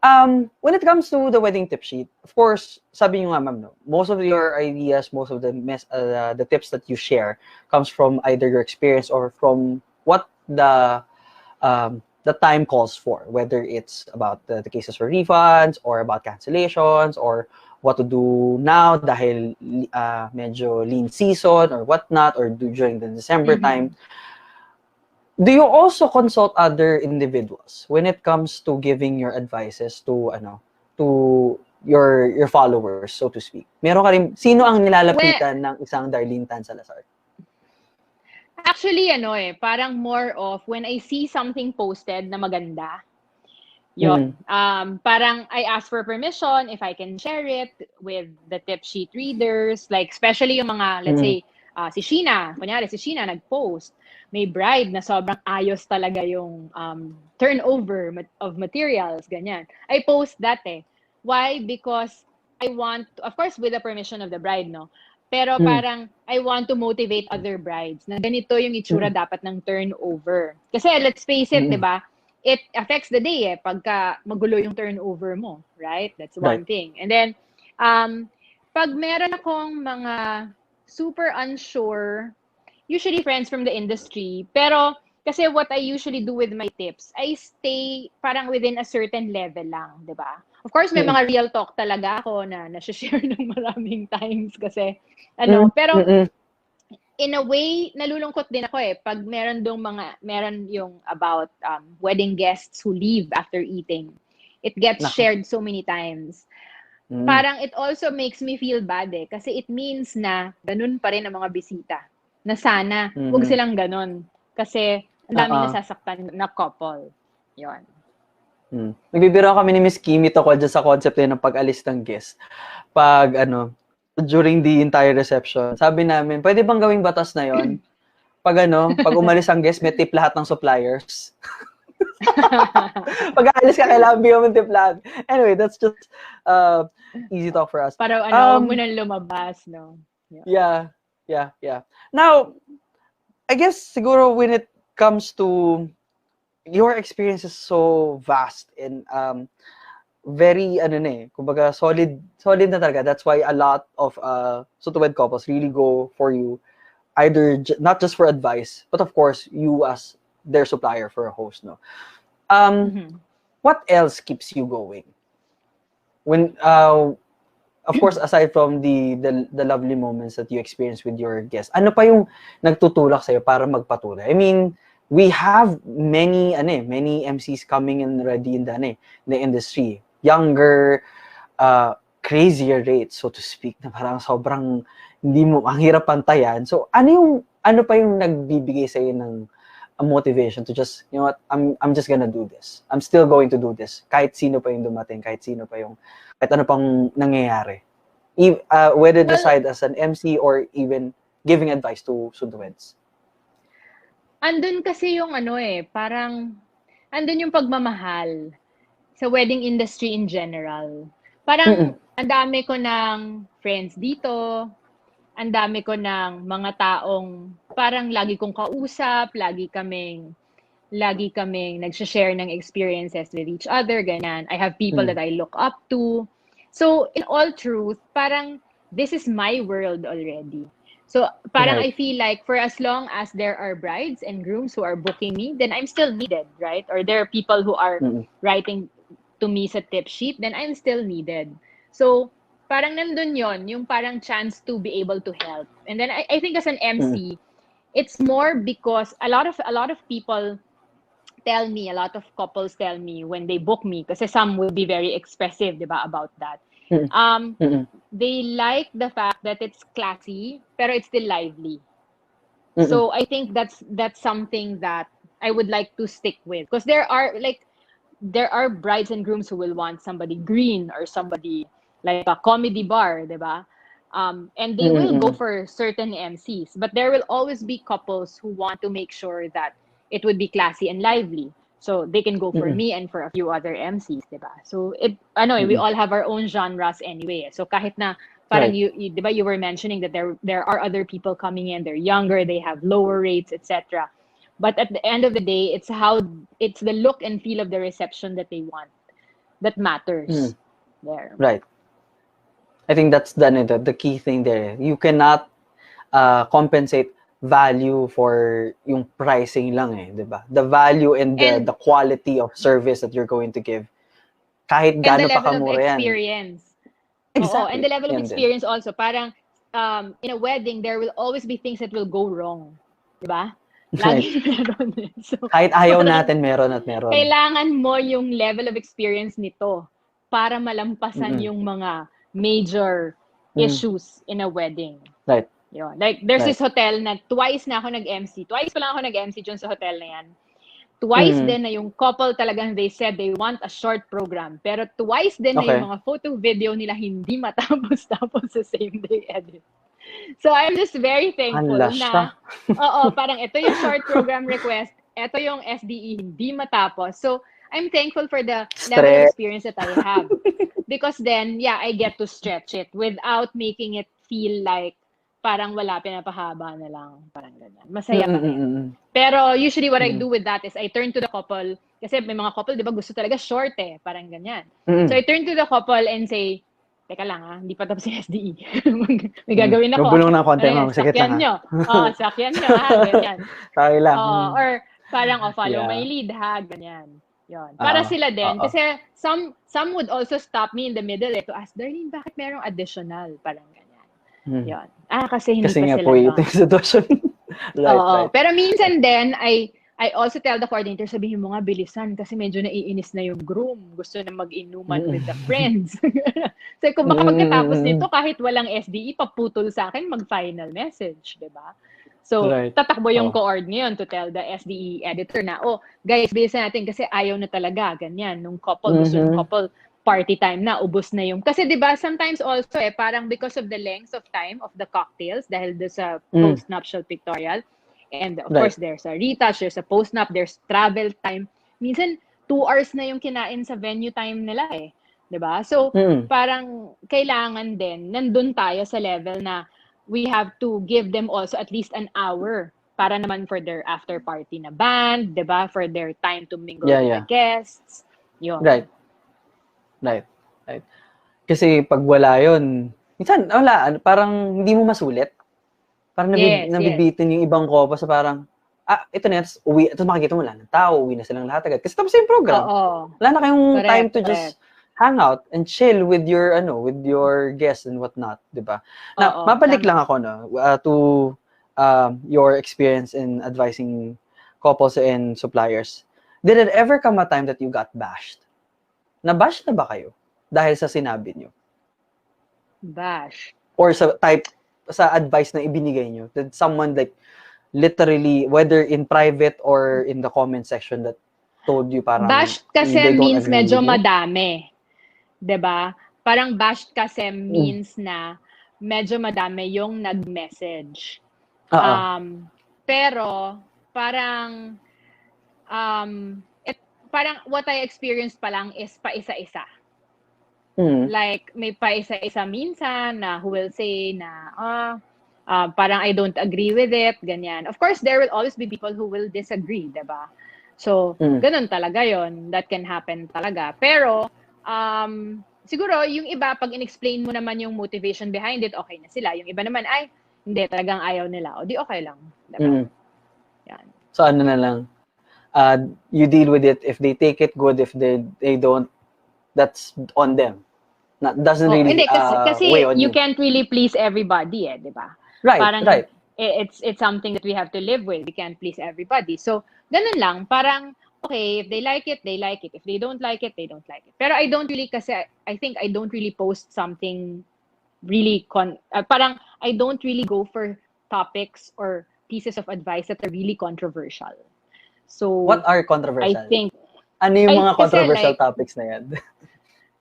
When it comes to the wedding tip sheet, of course, sabi nyo nga, ma'am, no, most of your ideas, most of the tips that you share comes from either your experience or from what the time calls for, whether it's about the cases for refunds or about cancellations or what to do now dahil medyo lean season or whatnot, or during the December time. Do you also consult other individuals when it comes to giving your advices to your followers, so to speak? Meron ka rin, sino ang nilalapitan ng isang Darlene Tan Salazar? Actually, parang more of when I see something posted na maganda, yun. Parang I ask for permission if I can share it with the tip sheet readers, like especially yung mga, let's say, si Sheena, kunyari si Sheena nag-post, may bride na sobrang ayos talaga yung turnover of materials, ganyan. I post that Why? Because I want, of course, with the permission of the bride, no? Pero parang I want to motivate other brides na ganito yung itsura dapat ng turnover. Kasi let's face it, 'di ba? It affects the day pagka magulo yung turnover mo, right? That's one thing. And then pag meron akong mga super unsure, usually friends from the industry, pero kasi what I usually do with my tips, I stay parang within a certain level lang, 'di ba? Of course, may mga real talk talaga ako na nasi-share ng maraming times kasi pero in a way, nalulungkot din ako pag meron yung about wedding guests who leave after eating. It gets shared so many times. Parang it also makes me feel bad kasi it means na ganun pa rin ang mga bisita. Na sana, huwag silang ganun. Kasi ang daming nasasaktan na couple. Yun. Nagbibiro kami ni Miss Kimi tungkol dyan sa concept ng pag-alis ng guest. Pag during the entire reception, sabi namin, pwede bang gawing batas na yon? Pag pag umalis ang guest, may tip lahat ng suppliers. Pag aalis ka, kailangan bigyan mo tip lahat. Anyway, that's just easy talk for us. Para huwag mo nang lumabas, no? Yeah. Now, I guess siguro when it comes to your experience is so vast and very kumbaga solid na talaga. That's why a lot of soon-to-wed couples really go for you, either not just for advice, but of course you as their supplier for a host, no. What else keeps you going when of course aside from the lovely moments that you experience with your guests, ano pa yung nagtutulak sa'yo para magpatuloy? I mean, we have many MCs coming in already in the industry. Younger, crazier rates, so to speak, na parang sobrang ang hirap pantayan. So, ano pa yung nagbibigay sa iyo ng motivation to just, you know what, I'm just gonna do this. I'm still going to do this. Kahit sino pa yung dumating, kahit ano pang nangyayari. Whether decide as an MC or even giving advice to soon-to-weds. Andun kasi yung parang andun yung pagmamahal sa wedding industry in general. Parang ang dami ko ng friends dito, ang dami ko ng mga taong parang lagi kong kausap, lagi kaming nag-share ng experiences with each other, ganyan. I have people that I look up to. So, in all truth, parang this is my world already. So, parang I feel like for as long as there are brides and grooms who are booking me, then I'm still needed, right? Or there are people who are writing to me sa tip sheet, then I'm still needed. So, parang nandun yon, yung parang chance to be able to help. And then I think as an MC, it's more because a lot of people tell me, a lot of couples tell me when they book me, kasi some will be very expressive, diba, about that. They like the fact that it's classy, pero it's still lively. So I think that's something that I would like to stick with, because there are brides and grooms who will want somebody green or somebody like a comedy bar, diba? And they will go for certain MCs, but there will always be couples who want to make sure that it would be classy and lively. So they can go for me and for a few other MCs, diba? So we all have our own genres anyway. So kahit na parang you diba, you were mentioning that there are other people coming in, they're younger, they have lower rates, etc. But at the end of the day, it's the look and feel of the reception that they want. that matters. Mm. There. Right. I think that's the key thing there. You cannot compensate value for yung pricing lang eh, 'di ba? The value and And the quality of service that you're going to give kahit and the gaano pa level of kamura yan. experience. Oo, and Exactly. the level of Yan din. experience also. Parang in a wedding, there will always be things that will go wrong. Diba? Right. Lagi meron. So, Kahit ayaw parang natin meron at meron. kailangan mo yung level of experience nito para malampasan Mm-mm. yung mga major Mm. issues in a wedding. Right. Yun. Like, there's Right. this hotel na twice na ako nag-MC. Twice pa lang ako nag-MC dun sa hotel na yan. Twice Mm. din na yung couple talagang they said they want a short program. Pero twice din na yung Okay. mga photo video nila hindi matapos tapos sa same day edit. So I'm just very thankful Hala siya. na, parang ito yung short program request, ito yung SDE hindi matapos. So I'm thankful for the level of Stress. experience that I have. Because then, yeah, I get to stretch it without making it feel like parang wala, pinapahaba na lang. Parang ganyan. Masaya pa rin. Mm-mm. Pero usually what I Mm. do with that is I turn to the couple, kasi may mga couple, di ba, gusto talaga short eh. Parang ganyan. Mm. So I turn to the couple and say, teka lang hindi pa tapos yung SDE. May gagawin ako. Gabulong ng konti, Ano ma'am. Sakit lang sakyan nyo. Sakyan nyo ganyan. Sorry lang. Or parang, follow Yeah. my lead ganyan. Yun. Para sila din. Kasi some would also stop me in the middle to ask, Darlene, bakit merong additional? Parang ganyan. Yun. Kasi hindi Kasi pa nga sila po done. ito yung sitwasyon. Right. Pero minsan din, I also tell the coordinator, sabihin mo nga, bilisan, kasi medyo naiinis na yung groom. Gusto na mag-inuman with the friends. So, kung baka pagkatapos nito, kahit walang SDE, paputol sa akin, mag-final message, di ba? So, Right. tatakbo yung co-ord ngayon to tell the SDE editor na, guys, bilisan natin kasi ayaw na talaga, ganyan. Nung couple, gusto ng couple, party time na, ubos na yung... Kasi di ba sometimes also parang because of the length of time of the cocktails, dahil doon sa post-nuptial pictorial, and of course, there's a retouch, there's a post-nup, there's travel time. Minsan, 2 hours na yung kinain sa venue time nila eh. Diba? So, parang kailangan din, nandun tayo sa level na we have to give them also at least an hour para naman for their after party na band, diba? For their time to mingle with the guests. Yun. Right. Kasi pag wala yun, minsan, wala, parang hindi mo masulit. Parang nabibitin yung ibang couple sa parang, ito na, uwi, ito makikita mo lang ng tao, uwi na silang lahat agad. Kasi tapos yung program. Wala na kayong time to just hang out and chill with your guests and whatnot, di ba? Now, mabalik lang ako to your experience in advising couples and suppliers. Did it ever come a time that you got bashed? Na-bash na ba kayo dahil sa sinabi nyo? Bash? Or sa advice na ibinigay nyo? Did someone like literally, whether in private or in the comment section that told you parang bash kasi they don't means agree medyo with you? Madami. 'Di ba? Parang bash kasi means na medyo madami yung nag-message. Pero parang parang what I experienced pa lang is paisa-isa. Like may paisa-isa minsan na who will say na parang I don't agree with it, ganyan. Of course, there will always be people who will disagree, 'di ba? So, ganun talaga yon. That can happen talaga. Pero, siguro, yung iba, pag in-explain mo naman yung motivation behind it, okay na sila. Yung iba naman, ay, hindi, talagang ayaw nila. O di okay lang. Diba? Yan. So, ano na lang, you deal with it. If they take it, good. If they don't, that's on them. Doesn't really hindi, kasi weigh on you can't really please everybody, di ba? Right, parang, right. It's something that we have to live with. We can't please everybody. So, ganun lang. Parang, okay, if they like it, they like it. If they don't like it, they don't like it. Pero I don't really, kasi I think I don't really post something really, parang I don't really go for topics or pieces of advice that are really controversial. So, what are controversial? I think, ano yung mga controversial topics na yan?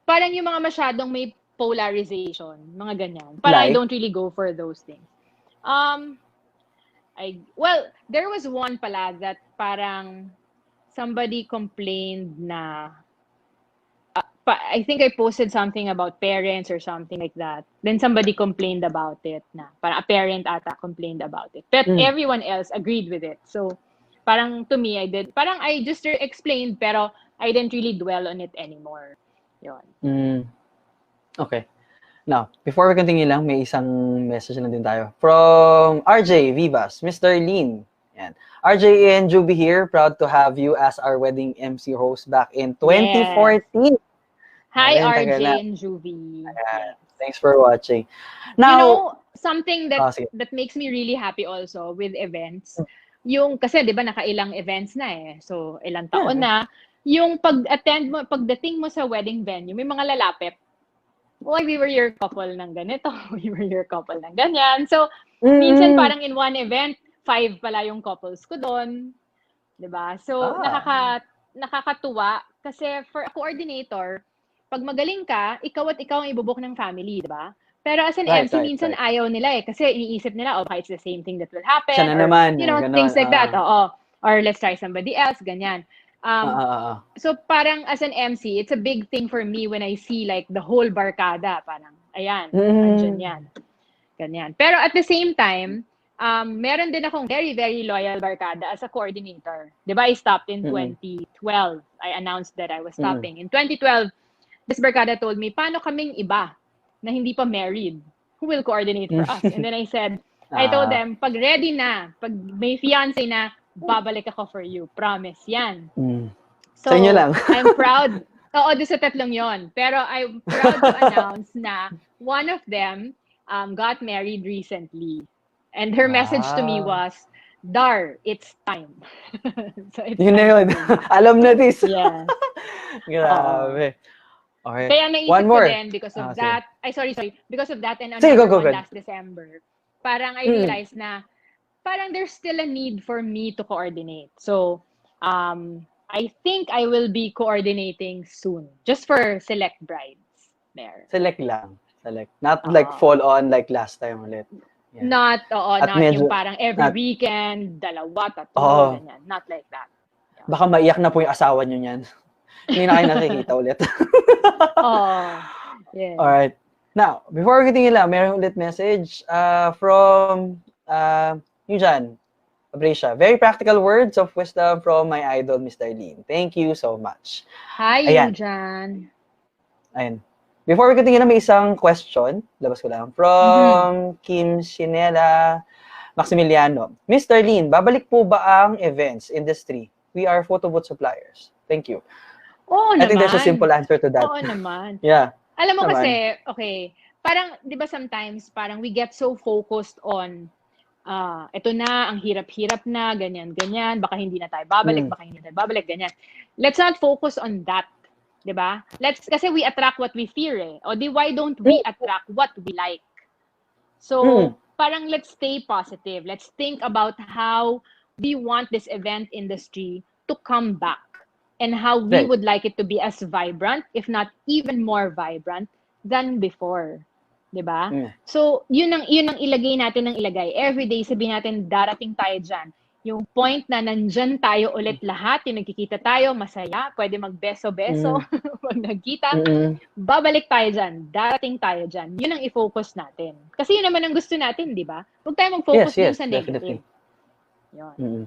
Parang yung mga masyadong may polarization, mga ganyan. Parang I don't really go for those things. There was one pala that parang somebody complained na I think I posted something about parents or something like that. Then somebody complained about it na parang a parent ata complained about it. But everyone else agreed with it. So parang to me I just explained pero I didn't really dwell on it anymore. Yun. Okay. Now, before we continue lang, may isang message na din tayo. From RJ Vivas, Mr. Lean. Yan. RJ and Juby here, proud to have you as our wedding MC host back in 2014. Yes. Hi, Ayan, tagal RJ na. and Juvie. Ayan. Yes. Thanks for watching. You Now, know, something sige. that makes me really happy also with events, yung kasi 'di ba nakailang events na eh. So, ilang taon na, yung pag-attend mo, pagdating mo sa wedding venue, may mga lalapit. Oy, we were your couple ng ganito, we were your couple ng ganyan. So, minsan parang in one event, 5 pala yung couples ko doon. 'Di ba? So, nakakatuwa kasi for a coordinator, pag magaling ka, ikaw at ikaw ang ibubuk ng family, 'di ba? Pero as an MC, minsan ayaw nila eh. Kasi iniisip nila, baka it's the same thing that will happen. Siya na or, naman. You know, things like that. Oo. Or let's try somebody else, ganyan. So parang as an MC, it's a big thing for me when I see like the whole barkada. Parang, ayan, andyan yan. Ganyan. Pero at the same time, meron din akong very, very loyal barkada as a coordinator. Di ba, I stopped in 2012. I announced that I was stopping. In 2012, this barkada told me, paano kaming iba na hindi pa married? Who will coordinate for us? And then I said, I told them, pag ready na, pag may fiancé na, babalik ako for you. Promise yan. So, sa inyo lang. I'm proud. Oo, doon sa tatlong yon. Pero I'm proud to announce na one of them got married recently. And her message to me was, Dar, it's time. So it's yun na yun. Alam na this. Yes. Grabe. Okay. Kaya naisip ko din because of that. Sorry. Because of that and another one last December. Parang I realized na parang there's still a need for me to coordinate. So, I think I will be coordinating soon. Just for select brides. There. Select lang. Select. Not like full on like last time ulit. Yeah. Not yung parang every weekend, dalawa, tatlo, ganyan. Not like that. Yeah. Baka maiyak na po yung asawa nyo niyan. Hindi na kayo nakikita ulit. Yeah. Alright. Now, before we continue lang, meron ulit message from Yujan Abresha. Very practical words of wisdom from my idol, Mr. Darlene. Thank you so much. Hi, Yujan. Ayan. Before we continue, may isang question. Labas ko lang. From Kim Sinela Maximiliano. Mr. Darlene, babalik po ba ang events industry? We are photo booth suppliers. Thank you. Oo I think there's a simple answer to that. Oo naman. Yeah. Alam mo kasi, okay, parang, di ba sometimes, parang we get so focused on, ito na, ang hirap-hirap na, ganyan-ganyan, baka hindi na tayo babalik, ganyan. Let's not focus on that, di ba? Kasi we attract what we fear eh. O why don't we attract what we like? So, parang let's stay positive. Let's think about how we want this event industry to come back. And how we would like it to be as vibrant, if not even more vibrant, than before. Diba? So, yun ang ilagay natin ng ilagay. Every day, sabihin natin, darating tayo dyan. Yung point na nandyan tayo ulit lahat, yung nagkikita tayo, masaya, pwede magbeso-beso, pag nagkita, babalik tayo dyan, darating tayo dyan. Yun ang i-focus natin. Kasi yun naman ang gusto natin, di ba? Huwag tayo mag-focus din sa negative. Yun.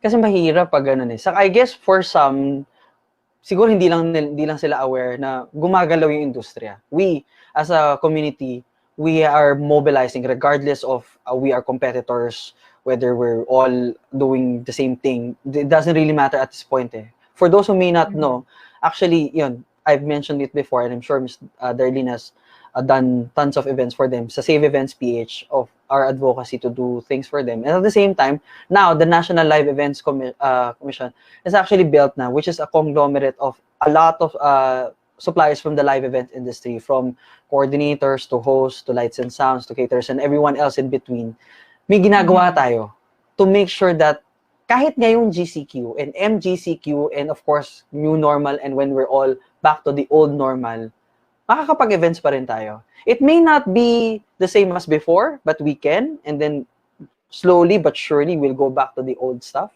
Kasi mahirap pag ganun eh. So I guess for some, siguro hindi lang sila aware na gumagalaw yung industriya. We, as a community, we are mobilizing regardless of we are competitors, whether we're all doing the same thing. It doesn't really matter at this point eh. For those who may not know, actually, yun, I've mentioned it before and I'm sure Ms. Darlene has done tons of events for them sa Save Events PH of our advocacy to do things for them. And at the same time, now the National Live Events Commission is actually built now, which is a conglomerate of a lot of suppliers from the live event industry, from coordinators to hosts to lights and sounds to caterers and everyone else in between. May ginagawa tayo to make sure that kahit ngayong GCQ and MGCQ and of course new normal and when we're all back to the old normal, makakapag-events pa rin tayo. It may not be the same as before, but we can. And then, slowly but surely, we'll go back to the old stuff.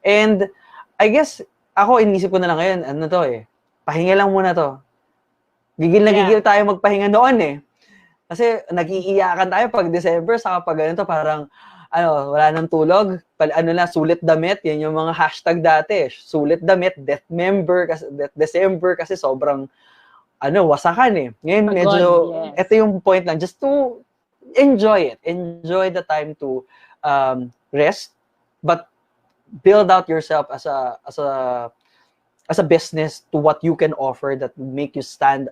And, I guess, ako, inisip ko na lang ngayon, ano to eh, pahinga lang muna to. Gigil na gigil tayo magpahinga noon eh. Kasi, nag-iiyakan tayo pag December, saka pag ganito, parang, wala nang tulog, sulit damit, yan yung mga hashtag dati. Sulit damit, death member, kasi December, kasi sobrang wasakan eh. Ngayon medyo, Pagod, yes. ito yung point lang, just to enjoy it. Enjoy the time to rest, but build out yourself as a business to what you can offer that make you stand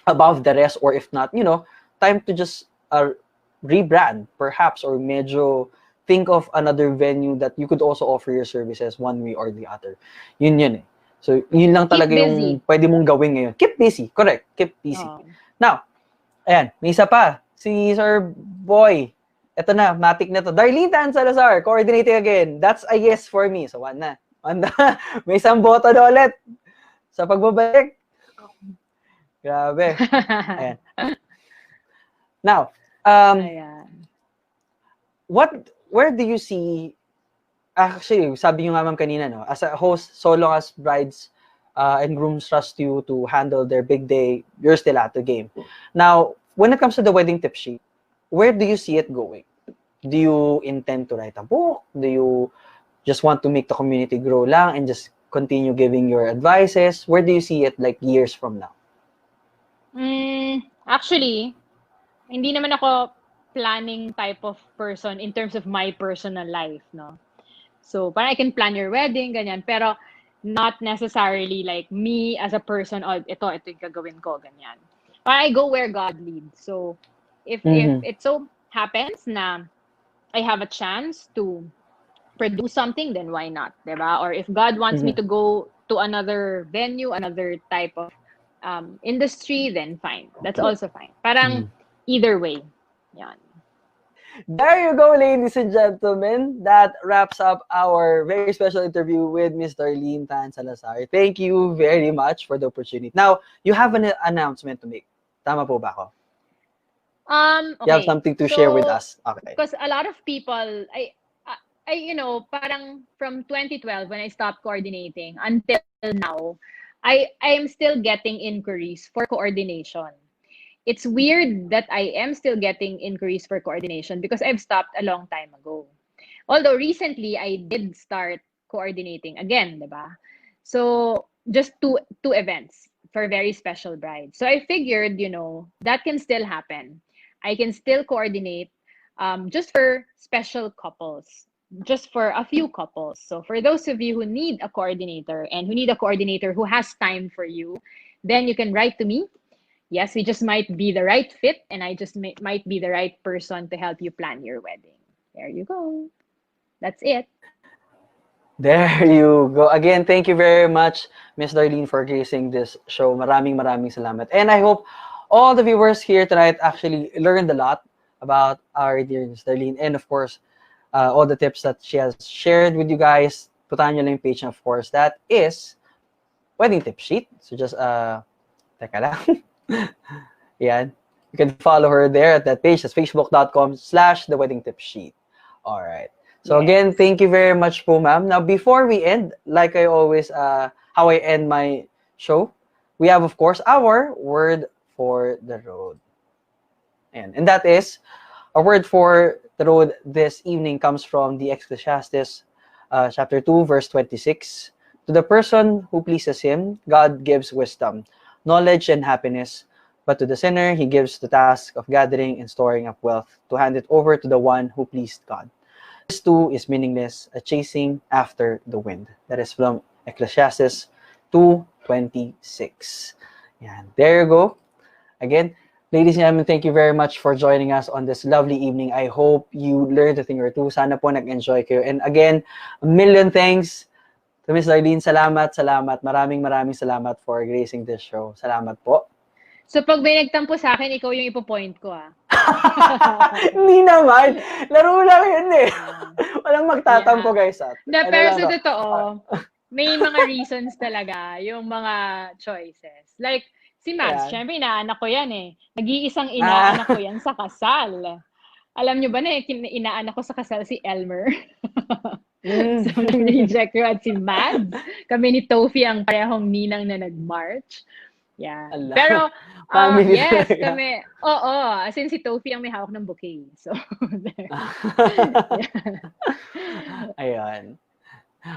above the rest, or if not, time to just rebrand perhaps, or medyo think of another venue that you could also offer your services one way or the other. Yun eh. So, yun lang Keep talaga busy. yung pwede mong gawin ngayon. Keep busy. Correct. Keep busy. Oh. Now, ayan, may isa pa. Si Sir Boy. Ito na, matik na to. Darlene Tan, Salazar, coordinating again. That's a yes for me. So, one na. May isang boto na ulit sa pagbabalik. Grabe. Ayan. Now, Ayan. where do you see, actually, sabi nyo nga ma'am kanina, no, as a host, so long as brides and grooms trust you to handle their big day, you're still at the game. Now, when it comes to the wedding tip sheet, where do you see it going? Do you intend to write a book? Do you just want to make the community grow lang and just continue giving your advices? Where do you see it like years from now? Actually, hindi naman ako planning type of person in terms of my personal life, no? So, parang I can plan your wedding, ganyan. Pero, not necessarily like me as a person, ito yung gagawin ko, ganyan. Parang I go where God leads. So, if it so happens na I have a chance to produce something, then why not, diba? Or if God wants me to go to another venue, another type of industry, then fine. That's also fine. Parang either way. Yan. There you go, ladies and gentlemen. That wraps up our very special interview with Ms. Darlene Tan Salazar. Thank you very much for the opportunity. Now, you have an announcement to make. Tama po ba ako? Okay. You have something to share with us. Okay. Because a lot of people, I parang from 2012 when I stopped coordinating until now, I am still getting inquiries for coordination. It's weird that I am still getting inquiries for coordination because I've stopped a long time ago. Although recently I did start coordinating again, diba? So just two events for very special brides. So I figured, that can still happen. I can still coordinate just for special couples, just for a few couples. So for those of you who need a coordinator and who need a coordinator who has time for you, then you can write to me. Yes, we just might be the right fit, and I just might be the right person to help you plan your wedding. There you go. That's it. There you go. Again, thank you very much, Ms. Darlene, for gracing this show. Maraming salamat. And I hope all the viewers here tonight actually learned a lot about our dear Ms. Darlene. And of course, all the tips that she has shared with you guys. Puntahan nyo lang yung page, of course. That is Wedding Tip Sheet. So just, teka lang. Yan. You can follow her there at that page. That's facebook.com/theweddingtipsheet. All right. So again, thank you very much po, ma'am. Now, before we end, like I always, how I end my show, we have, of course, our word for the road. And that is, our word for the road this evening comes from the Ecclesiastes chapter 2, verse 26. To the person who pleases him, God gives wisdom, knowledge, and happiness. But to the sinner, he gives the task of gathering and storing up wealth to hand it over to the one who pleased God. This too is meaningless, a chasing after the wind. That is from Ecclesiastes 2:26. Yan. There you go. Again, ladies and gentlemen, thank you very much for joining us on this lovely evening. I hope you learned a thing or two. Sana po nag-enjoy kayo. And again, a million thanks to Ms. Darlene. Salamat. Maraming salamat for gracing this show. Salamat po. So pag may nagtampo sa akin, ikaw yung ipo-point ko, ah. Hindi naman. Laro lang yun eh. Walang magtatampo, guys. Pero sa totoo, may mga reasons talaga yung mga choices. Like, si Mads, syempre inaanak ko yan eh. Nag-iisang inaanak ko yan sa kasal. Alam nyo ba na inaanak ko sa kasal si Elmer? So, nag-reject ko at si Mads. Kami ni Tofi ang parehong ninang na nag-march. Yeah. Pero, yes, kami, as in si Tofi ang may hawak ng bouquet. So, Ayan.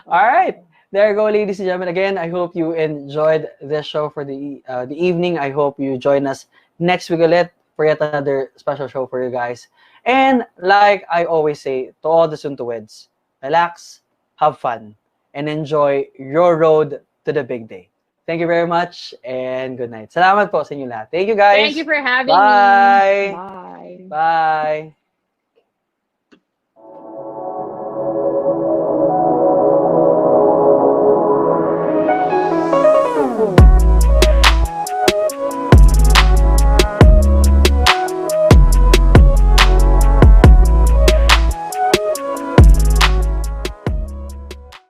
Alright. There you go, ladies and gentlemen. Again, I hope you enjoyed this show for the evening. I hope you join us next week ulit for yet another special show for you guys. And like I always say to all the soon-to-weds, relax, have fun, and enjoy your road to the big day. Thank you very much and good night. Salamat po sa inyo lahat. Thank you, Thank guys. you for having me. Bye. Bye. Bye.